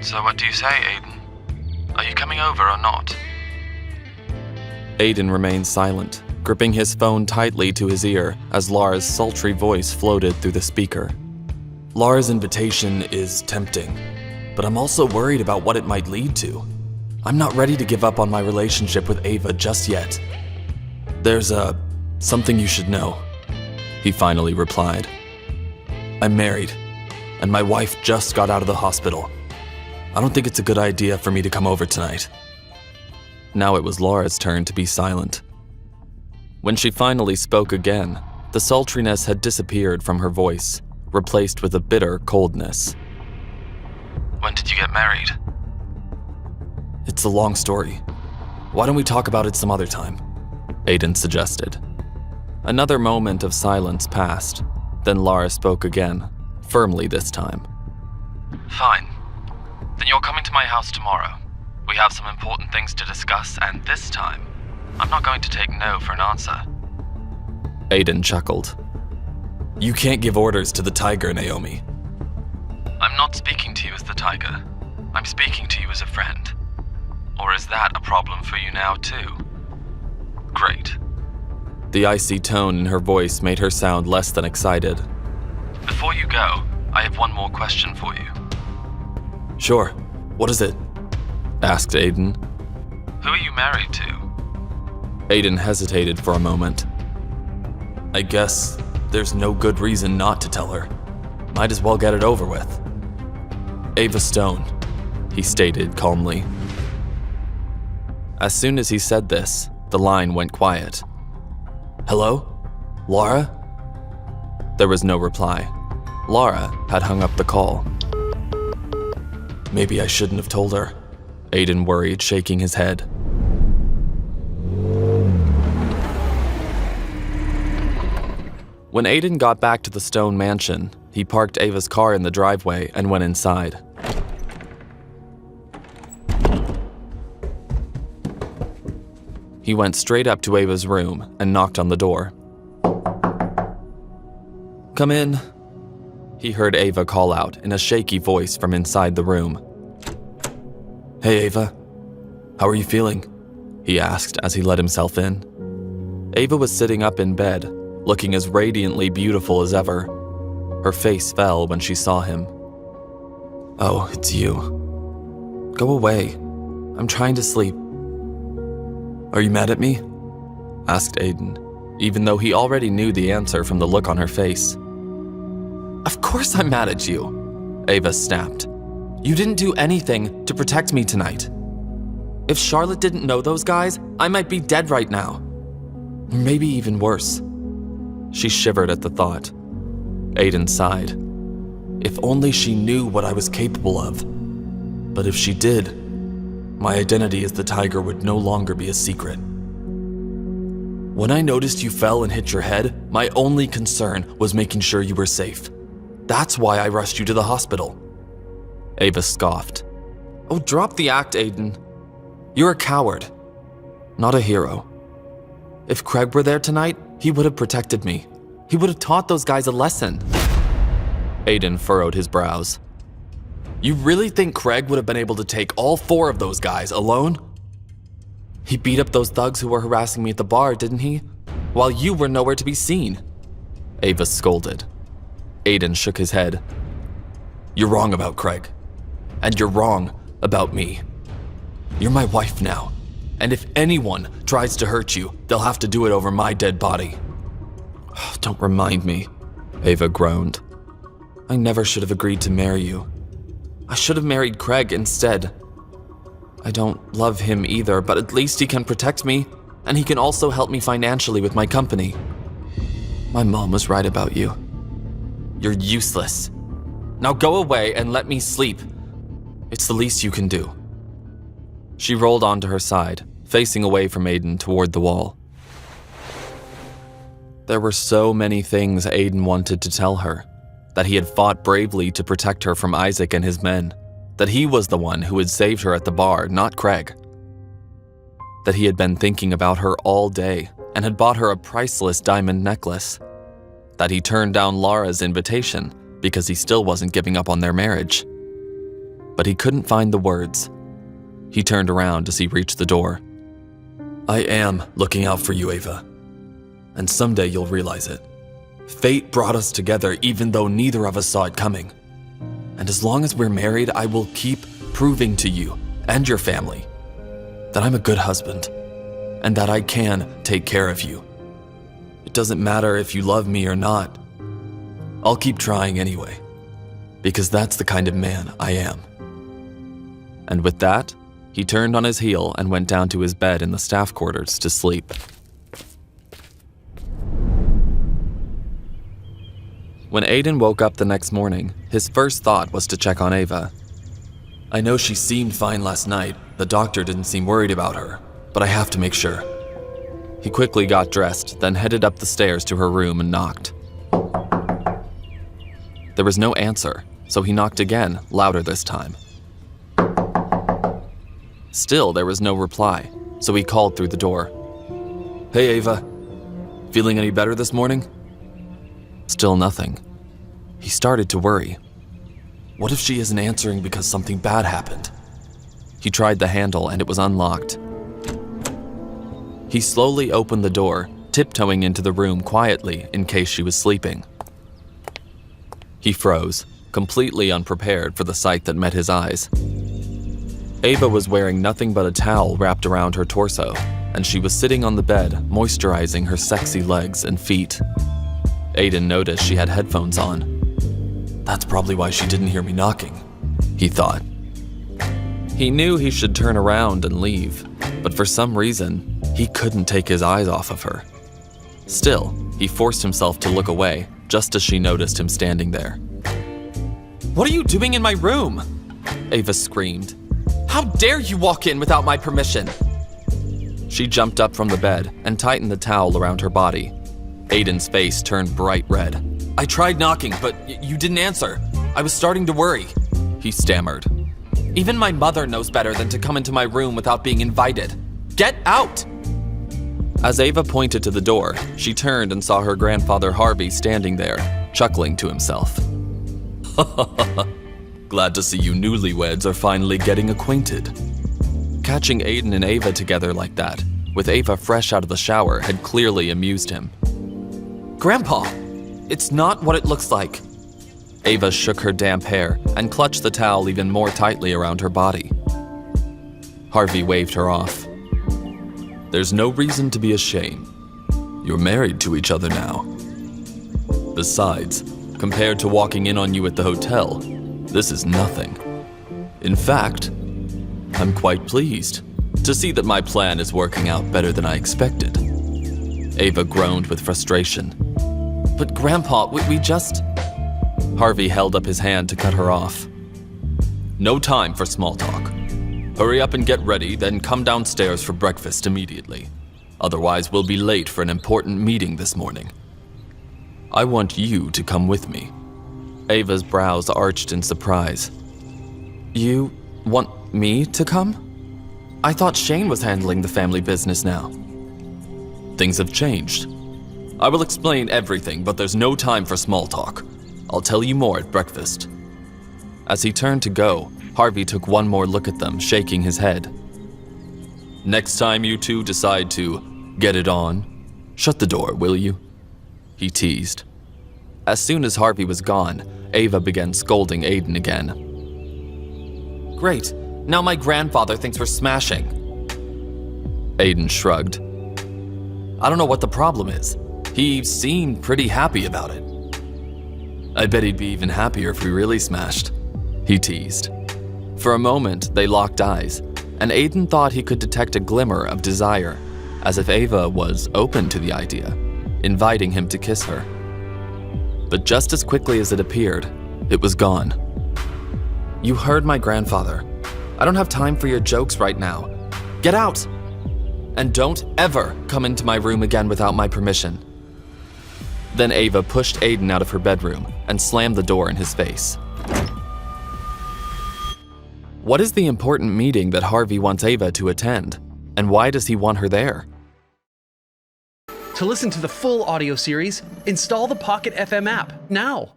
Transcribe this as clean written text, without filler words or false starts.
So what do you say, Aiden? Are you coming over or not? Aiden remained silent, gripping his phone tightly to his ear as Lara's sultry voice floated through the speaker. Lara's invitation is tempting, but I'm also worried about what it might lead to. I'm not ready to give up on my relationship with Ava just yet. There's something you should know, he finally replied. I'm married, and my wife just got out of the hospital. I don't think it's a good idea for me to come over tonight. Now it was Lara's turn to be silent. When she finally spoke again, the sultriness had disappeared from her voice, replaced with a bitter coldness. When did you get married? It's a long story. Why don't we talk about it some other time? Aiden suggested. Another moment of silence passed. Then Lara spoke again, firmly this time. Fine. Then you're coming to my house tomorrow. We have some important things to discuss, and this time, I'm not going to take no for an answer. Aiden chuckled. You can't give orders to the tiger, Naomi. I'm not speaking to you as the tiger. I'm speaking to you as a friend. Or is that a problem for you now, too? Great. The icy tone in her voice made her sound less than excited. Before you go, I have one more question for you. Sure. What is it? Asked Aiden. Who are you married to? Aiden hesitated for a moment. I guess there's no good reason not to tell her. Might as well get it over with. Ava Stone, he stated calmly. As soon as he said this, the line went quiet. Hello? Lara? There was no reply. Lara had hung up the call. Maybe I shouldn't have told her, Aiden worried, shaking his head. When Aiden got back to the Stone mansion, he parked Ava's car in the driveway and went inside. He went straight up to Ava's room and knocked on the door. Come in, he heard Ava call out in a shaky voice from inside the room. Hey Ava, how are you feeling? He asked as he let himself in. Ava was sitting up in bed, looking as radiantly beautiful as ever. Her face fell when she saw him. Oh, it's you. Go away. I'm trying to sleep. Are you mad at me? Asked Aiden, even though he already knew the answer from the look on her face. Of course I'm mad at you, Ava snapped. You didn't do anything to protect me tonight. If Charlotte didn't know those guys, I might be dead right now. Or maybe even worse. She shivered at the thought. Aiden sighed. If only she knew what I was capable of. But if she did, my identity as the tiger would no longer be a secret. When I noticed you fell and hit your head, my only concern was making sure you were safe. That's why I rushed you to the hospital. Ava scoffed. Oh, drop the act, Aiden. You're a coward, not a hero. If Craig were there tonight, he would have protected me. He would have taught those guys a lesson. Aiden furrowed his brows. You really think Craig would have been able to take all 4 of those guys alone? He beat up those thugs who were harassing me at the bar, didn't he? While you were nowhere to be seen. Ava scolded. Aiden shook his head. You're wrong about Craig. And you're wrong about me. You're my wife now. And if anyone tries to hurt you, they'll have to do it over my dead body. Don't remind me, Ava groaned. I never should have agreed to marry you. I should have married Craig instead. I don't love him either, but at least he can protect me, and he can also help me financially with my company. My mom was right about you. You're useless. Now go away and let me sleep. It's the least you can do. She rolled onto her side, facing away from Aiden toward the wall. There were so many things Aiden wanted to tell her. That he had fought bravely to protect her from Isaac and his men. That he was the one who had saved her at the bar, not Craig. That he had been thinking about her all day and had bought her a priceless diamond necklace. That he turned down Lara's invitation because he still wasn't giving up on their marriage. but he couldn't find the words. He turned around as he reached the door. I am looking out for you, Ava. And someday you'll realize it. Fate brought us together even though neither of us saw it coming. And as long as we're married, I will keep proving to you and your family that I'm a good husband and that I can take care of you. It doesn't matter if you love me or not. I'll keep trying anyway, because that's the kind of man I am. And with that, he turned on his heel and went down to his bed in the staff quarters to sleep. When Aiden woke up the next morning, his first thought was to check on Ava. I know she seemed fine last night. The doctor didn't seem worried about her, but I have to make sure. He quickly got dressed, then headed up the stairs to her room and knocked. There was no answer, so he knocked again, louder this time. Still, there was no reply, so he called through the door. Hey, Ava. Feeling any better this morning? Still nothing. He started to worry. What if she isn't answering because something bad happened? He tried the handle and it was unlocked. He slowly opened the door, tiptoeing into the room quietly in case she was sleeping. He froze, completely unprepared for the sight that met his eyes. Ava was wearing nothing but a towel wrapped around her torso, and she was sitting on the bed, moisturizing her sexy legs and feet. Aiden noticed she had headphones on. That's probably why she didn't hear me knocking, he thought. He knew he should turn around and leave, but for some reason, he couldn't take his eyes off of her. Still, he forced himself to look away, just as she noticed him standing there. What are you doing in my room? Ava screamed. How dare you walk in without my permission? She jumped up from the bed and tightened the towel around her body. Aiden's face turned bright red. I tried knocking, but you didn't answer. I was starting to worry, he stammered. Even my mother knows better than to come into my room without being invited. Get out! As Ava pointed to the door, she turned and saw her grandfather Harvey standing there, chuckling to himself. Glad to see you newlyweds are finally getting acquainted. Catching Aiden and Ava together like that, with Ava fresh out of the shower, had clearly amused him. Grandpa, it's not what it looks like. Ava shook her damp hair and clutched the towel even more tightly around her body. Harvey waved her off. There's no reason to be ashamed. You're married to each other now. Besides, compared to walking in on you at the hotel, this is nothing. In fact, I'm quite pleased to see that my plan is working out better than I expected. Ava groaned with frustration. But Grandpa, we just... Harvey held up his hand to cut her off. No time for small talk. Hurry up and get ready, then come downstairs for breakfast immediately. Otherwise, we'll be late for an important meeting this morning. I want you to come with me. Ava's brows arched in surprise. You want me to come? I thought Shane was handling the family business now. Things have changed. I will explain everything, but there's no time for small talk. I'll tell you more at breakfast. As he turned to go, Harvey took one more look at them, shaking his head. Next time you two decide to get it on, shut the door, will you? He teased. As soon as Harvey was gone, Ava began scolding Aiden again. Great, now my grandfather thinks we're smashing. Aiden shrugged. I don't know what the problem is. He seemed pretty happy about it. I bet he'd be even happier if we really smashed, he teased. For a moment, they locked eyes, and Aiden thought he could detect a glimmer of desire, as if Ava was open to the idea, inviting him to kiss her. But just as quickly as it appeared, it was gone. You heard my grandfather. I don't have time for your jokes right now. Get out! And don't ever come into my room again without my permission. Then Ava pushed Aiden out of her bedroom and slammed the door in his face. What is the important meeting that Harvey wants Ava to attend? And why does he want her there? To listen to the full audio series, install the Pocket FM app now.